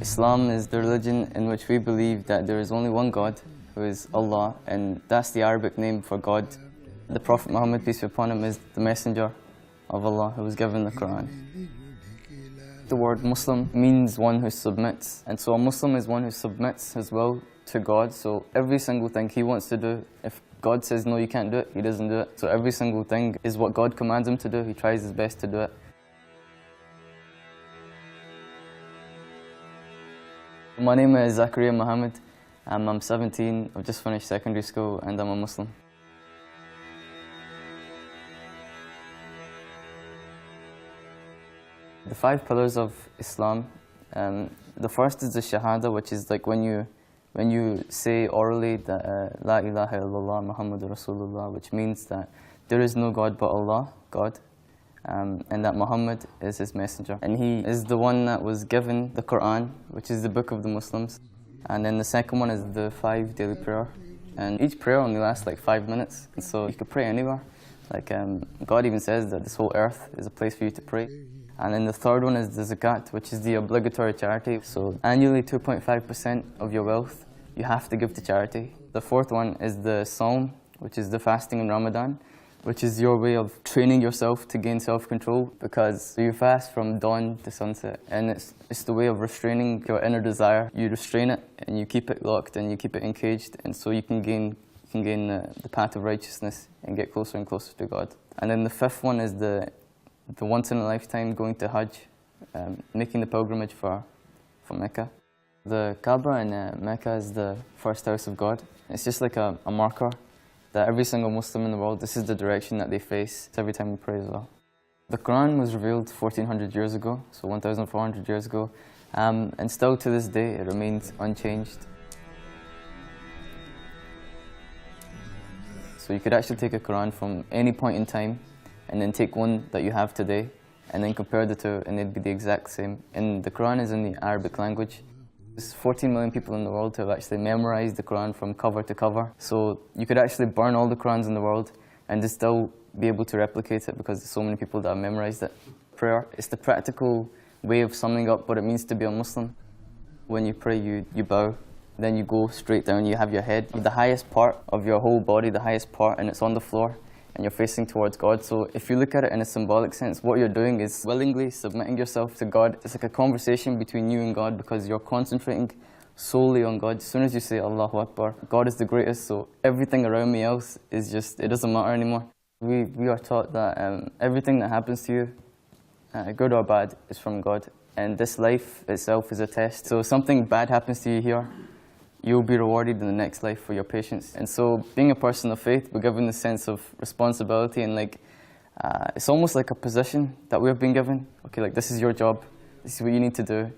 Islam is the religion in which we believe that there is only one God, who is Allah, and that's the Arabic name for God. The Prophet Muhammad, peace be upon him, is the messenger of Allah who was given the Quran. The word Muslim means one who submits, and so a Muslim is one who submits his will to God. So every single thing he wants to do, if God says no, you can't do it, he doesn't do it. So every single thing is what God commands him to do, he tries his best to do it. My name is Zakaria Muhammad. I'm 17, I've just finished secondary school, and I'm a Muslim. The 5 pillars of Islam, the first is the Shahada, which is like when you say orally that La ilaha illallah Muhammadur Rasulullah, which means that there is no God but Allah, God, and that Muhammad is his messenger. And he is the one that was given the Quran, which is the book of the Muslims. And then the second one is the 5 daily prayer. And each prayer only lasts like 5 minutes, and so you could pray anywhere. Like God even says that this whole earth is a place for you to pray. And then the third one is the zakat, which is the obligatory charity. So annually 2.5% of your wealth you have to give to charity. The fourth one is the Sawm, which is the fasting in Ramadan, which is your way of training yourself to gain self-control, because you fast from dawn to sunset, and it's the way of restraining your inner desire. You restrain it and you keep it locked and you keep it encaged, and so you can gain the path of righteousness and get closer and closer to God. And then the fifth one is the once in a lifetime going to Hajj, making the pilgrimage for Mecca. The Kaaba in Mecca is the first house of God. It's just like a marker that every single Muslim in the world, this is the direction that they face every time we pray as well. The Quran was revealed 1400 years ago, so 1400 years ago, and still to this day it remains unchanged. So you could actually take a Quran from any point in time and then take one that you have today and then compare the two, and they'd be the exact same. And the Quran is in the Arabic language. There's 14 million people in the world who have actually memorized the Quran from cover to cover. So you could actually burn all the Qurans in the world and just still be able to replicate it, because there's so many people that have memorized it. Prayer is the practical way of summing up what it means to be a Muslim. When you pray, you bow, then you go straight down, you have your head, the highest part of your whole body, the highest part, and it's on the floor, and you're facing towards God. So if you look at it in a symbolic sense, what you're doing is willingly submitting yourself to God. It's like a conversation between you and God, because you're concentrating solely on God. As soon as you say Allahu Akbar, God is the greatest, so everything around me else is just, it doesn't matter anymore. We are taught that everything that happens to you, good or bad, is from God. And this life itself is a test. So if something bad happens to you here, you'll be rewarded in the next life for your patience. And so being a person of faith, we're given this sense of responsibility, and like it's almost like a position that we've been given. Okay, like this is your job, this is what you need to do.